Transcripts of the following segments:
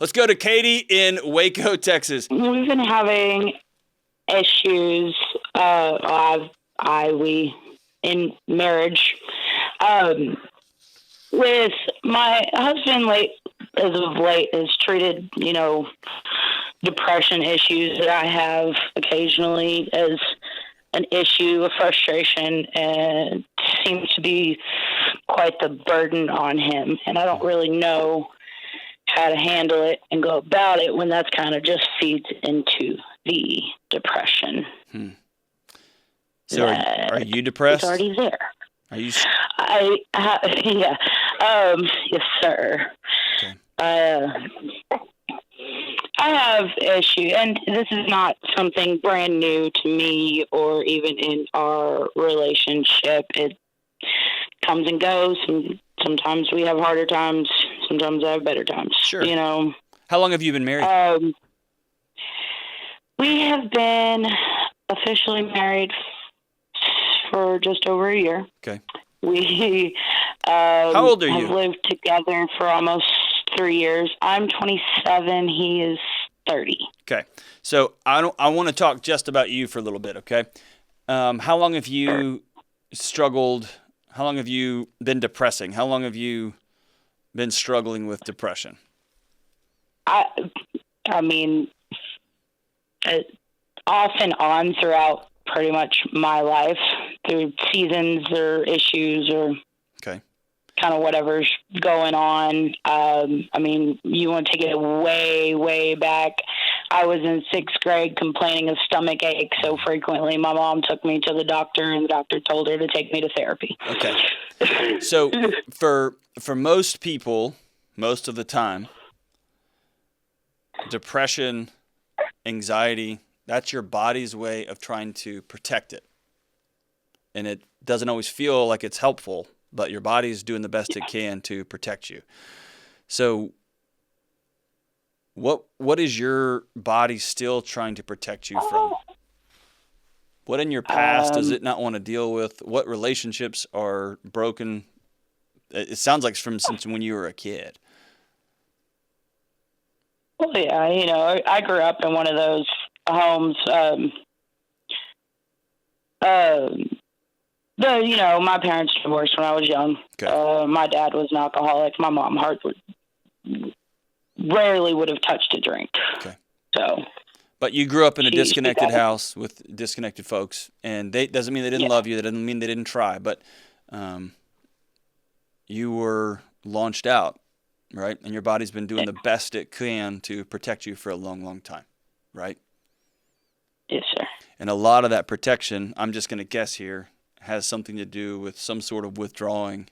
Let's go to Katie in Waco, Texas. We've been having issues, we in marriage, with my husband as of late has treated, depression issues that I have occasionally as an issue of frustration, and seems to be quite the burden on him. And I don't really know how to handle it and go about it when that's kind of just feeds into the depression. So are you depressed? It's already there. Are you? Yeah. Yes, sir. Okay. I have issue, and this is not something brand new to me or even in our relationship. It comes and goes, and sometimes we have harder times, sometimes I have better times. Sure. How long have you been married? We have been officially married for just over a year. Okay. We How old are you? have lived together for almost 3 years. I'm 27. He is 30. Okay. So I want to talk just about you for a little bit. Okay. How long have you struggled? How long have you been depressing? How long have you been struggling with depression? I mean, off and on throughout pretty much my life, through seasons or issues or okay, kind of whatever's going on. I mean, you want to take it way, way back. I was in 6th grade complaining of stomach ache so frequently. My mom took me to the doctor, and the doctor told her to take me to therapy. Okay. So for most people, most of the time, depression, anxiety, that's your body's way of trying to protect it. And it doesn't always feel like it's helpful, but your body's doing the best it can to protect you. So what is your body still trying to protect you from? What in your past does it not want to deal with? What relationships are broken? It sounds like since when you were a kid. Well, yeah, I grew up in one of those homes. My parents divorced when I was young. Okay. My dad was an alcoholic. My mom rarely would have touched a drink. Okay. So. But you grew up in a disconnected house with disconnected folks, and doesn't mean they didn't love you. That doesn't mean they didn't try, but you were launched out, right? And your body's been doing the best it can to protect you for a long, long time, right? Yes, sir. And a lot of that protection, I'm just going to guess here, has something to do with some sort of withdrawing,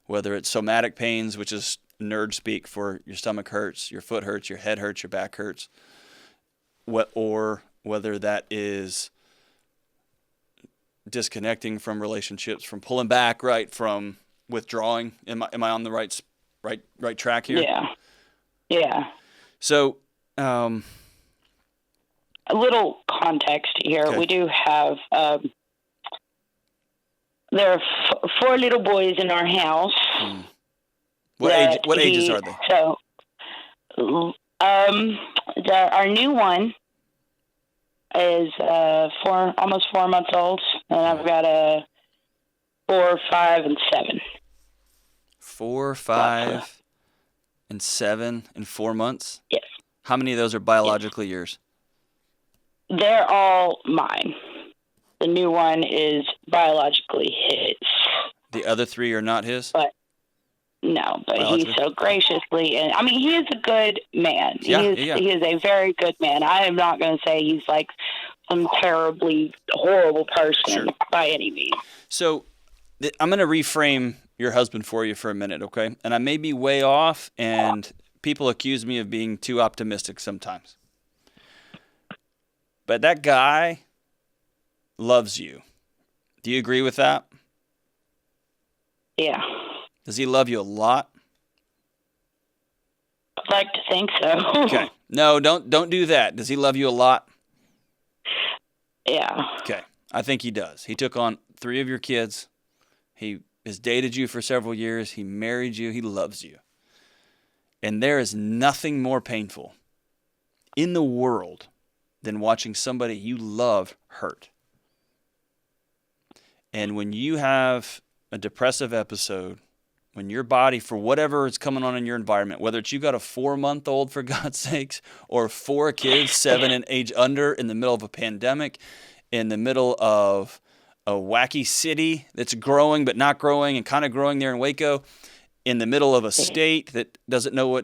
whether it's somatic pains, which is nerd speak for your stomach hurts, your foot hurts, your head hurts, your back hurts, or whether that is disconnecting from relationships, from pulling back, right, from withdrawing. Am I on the right track here? Yeah. Yeah. So, a little context here. Okay. We do have, there are 4 little boys in our house. What ages are they? So, our new one is almost 4 months old, and I've got a 4, 5, and 7. 4, 5, and 7 in 4 months? Yes. How many of those are biologically yours? They're all mine. The new one is biologically his. The other 3 are not his? But he so graciously, and I mean, he is a good man. He is a very good man. I am not going to say he's like some terribly horrible person by any means. So I'm going to reframe your husband for you for a minute, okay? And I may be way off, and people accuse me of being too optimistic sometimes. But that guy loves you. Do you agree with that? Yeah. Does he love you a lot? I'd like to think so. Okay. No, don't do that. Does he love you a lot? Yeah. Okay. I think he does. He took on 3 of your kids. He has dated you for several years. He married you. He loves you. And there is nothing more painful in the world than watching somebody you love hurt. And when you have a depressive episode, when your body, for whatever is coming on in your environment, whether it's you got a 4-month-old, for God's sakes, or 4 kids, 7 and age under, in the middle of a pandemic, in the middle of a wacky city that's growing but not growing and kind of growing there in Waco, in the middle of a state that doesn't know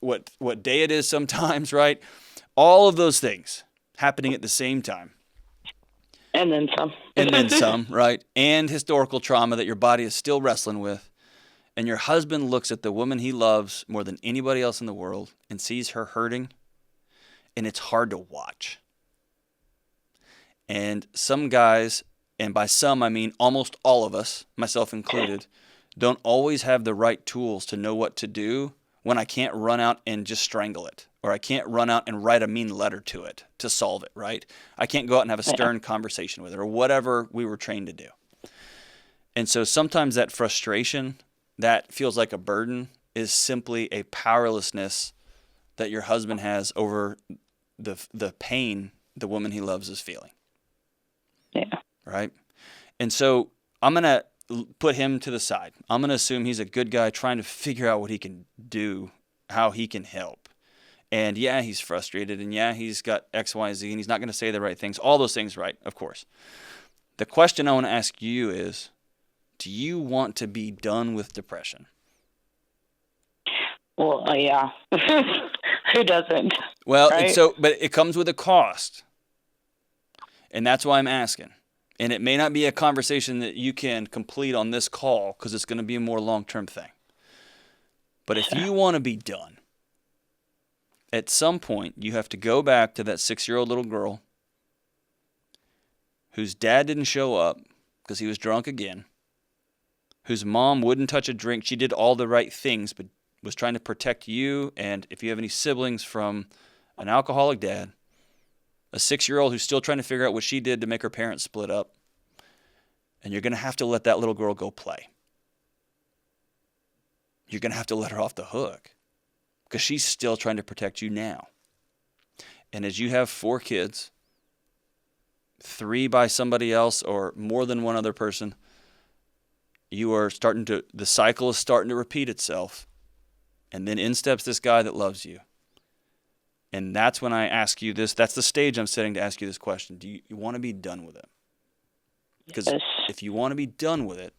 what day it is sometimes, right? All of those things happening at the same time. And then some. And then some, right? And historical trauma that your body is still wrestling with. And your husband looks at the woman he loves more than anybody else in the world and sees her hurting, and it's hard to watch. And some guys, and by some I mean almost all of us, myself included, don't always have the right tools to know what to do when I can't run out and just strangle it, or I can't run out and write a mean letter to it to solve it, right? I can't go out and have a stern conversation with it, or whatever we were trained to do. And so sometimes that frustration that feels like a burden is simply a powerlessness that your husband has over the pain the woman he loves is feeling. Yeah. Right? And so I'm going to put him to the side. I'm going to assume he's a good guy trying to figure out what he can do, how he can help. And yeah, he's frustrated, and yeah, he's got X, Y, Z, and he's not going to say the right things. All those things, right, of course. The question I want to ask you is, do you want to be done with depression? Well, yeah. Who doesn't? Well, right? But it comes with a cost. And that's why I'm asking. And it may not be a conversation that you can complete on this call because it's going to be a more long-term thing. But if you want to be done, at some point you have to go back to that 6-year-old little girl whose dad didn't show up because he was drunk again, whose mom wouldn't touch a drink. She did all the right things, but was trying to protect you, and if you have any siblings, from an alcoholic dad, a 6-year-old who's still trying to figure out what she did to make her parents split up, and you're going to have to let that little girl go play. You're going to have to let her off the hook because she's still trying to protect you now. And as you have 4 kids, 3 by somebody else or more than one other person, the cycle is starting to repeat itself. And then in steps this guy that loves you. And that's when I ask you this. That's the stage I'm setting to ask you this question. Do you want to be done with it? Because if you want to be done with it,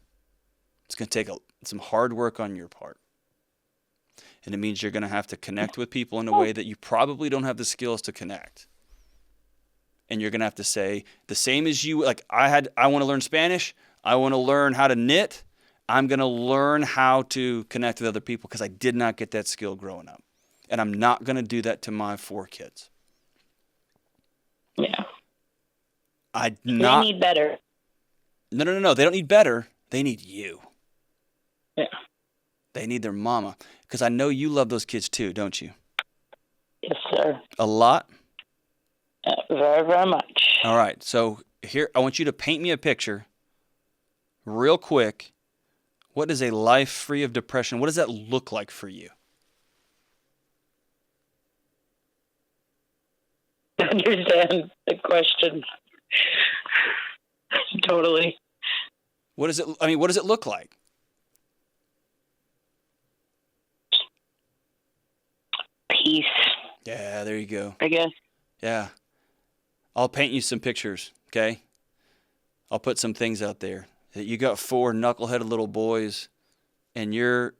it's going to take some hard work on your part. And it means you're going to have to connect with people in a way that you probably don't have the skills to connect. And you're going to have to say, the same as you, like I want to learn Spanish. I want to learn how to knit. I'm going to learn how to connect with other people because I did not get that skill growing up. And I'm not going to do that to my 4 kids. Yeah. They need better. No. They don't need better. They need you. Yeah. They need their mama. Because I know you love those kids too, don't you? Yes, sir. A lot? Very, very much. All right. So here, I want you to paint me a picture real quick. What is a life free of depression? What does that look like for you? I understand the question. Totally. What does it look like? Peace. Yeah, there you go. I guess. Yeah. I'll paint you some pictures, okay? I'll put some things out there. That you got 4 knuckleheaded little boys and your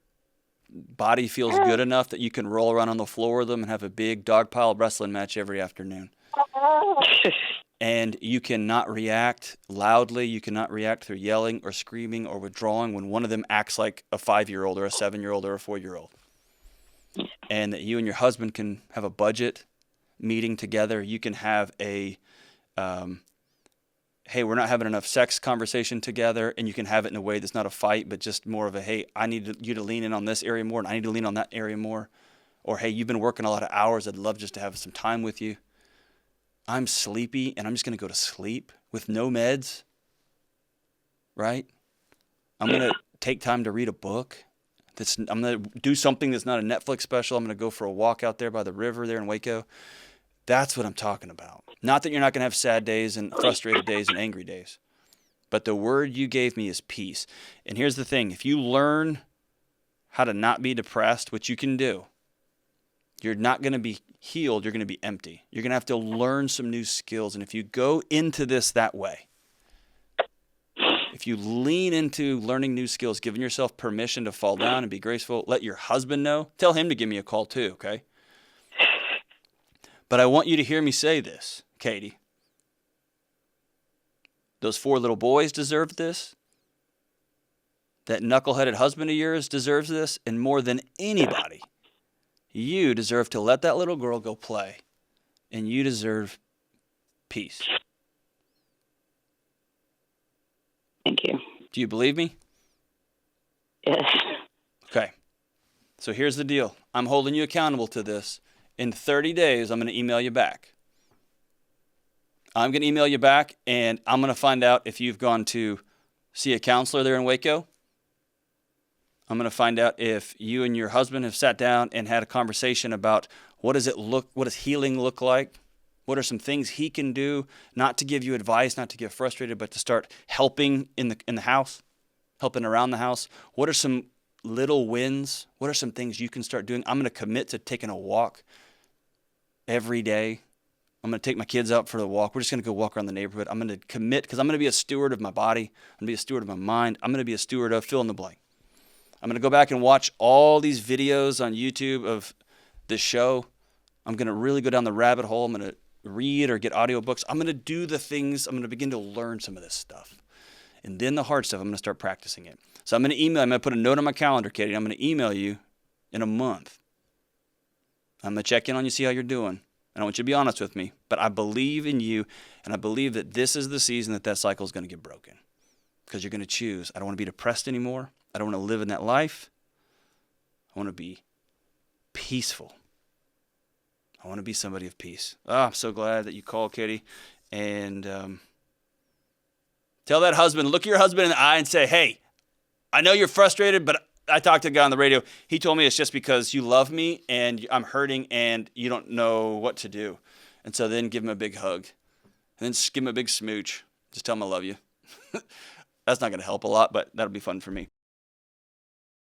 body feels good enough that you can roll around on the floor with them and have a big dog pile wrestling match every afternoon. And you cannot react loudly. You cannot react through yelling or screaming or withdrawing when one of them acts like a 5-year-old or a 7-year-old or a 4-year-old. And that you and your husband can have a budget meeting together. You can have a, hey, we're not having enough sex conversation together, and you can have it in a way that's not a fight, but just more of a, hey, I need you to lean in on this area more, and I need to lean on that area more. Or, hey, you've been working a lot of hours. I'd love just to have some time with you. I'm sleepy, and I'm just going to go to sleep with no meds, right? I'm going to take time to read a book, I'm going to do something that's not a Netflix special. I'm going to go for a walk out there by the river there in Waco. That's what I'm talking about. Not that you're not going to have sad days and frustrated days and angry days. But the word you gave me is peace. And here's the thing. If you learn how to not be depressed, which you can do, you're not going to be healed. You're going to be empty. You're going to have to learn some new skills. And if you go into this that way, if you lean into learning new skills, giving yourself permission to fall down and be graceful, let your husband know. Tell him to give me a call too, okay? But I want you to hear me say this, Katie. Those 4 little boys deserve this. That knuckleheaded husband of yours deserves this. And more than anybody, you deserve to let that little girl go play. And you deserve peace. Thank you. Do you believe me? Yes. Okay. So here's the deal. I'm holding you accountable to this. In 30 days, I'm going to email you back. I'm going to email you back, and I'm going to find out if you've gone to see a counselor there in Waco. I'm going to find out if you and your husband have sat down and had a conversation about what does healing look like? What are some things he can do, not to give you advice, not to get frustrated, but to start helping in the house, helping around the house? What are some little wins? What are some things you can start doing? I'm going to commit to taking a walk every day. I'm going to take my kids out for the walk. We're just going to go walk around the neighborhood. I'm going to commit because I'm going to be a steward of my body. I'm going to be a steward of my mind. I'm going to be a steward of fill in the blank. I'm going to go back and watch all these videos on YouTube of this show. I'm going to really go down the rabbit hole. I'm going to read or get audiobooks. I'm going to do the things. I'm going to begin to learn some of this stuff. And then the hard stuff, I'm going to start practicing it. So I'm going to put a note on my calendar, Katie. I'm going to email you in a month. I'm going to check in on you, see how you're doing. And I want you to be honest with me. But I believe in you, and I believe that this is the season that cycle is going to get broken. Because you're going to choose. I don't want to be depressed anymore. I don't want to live in that life. I want to be peaceful. I want to be somebody of peace. I'm so glad that you called, Katie. And tell that husband, look your husband in the eye and say, hey, I know you're frustrated, but I talked to a guy on the radio. He told me it's just because you love me and I'm hurting and you don't know what to do. And so then give him a big hug. And then just give him a big smooch. Just tell him I love you. That's not going to help a lot, but that'll be fun for me.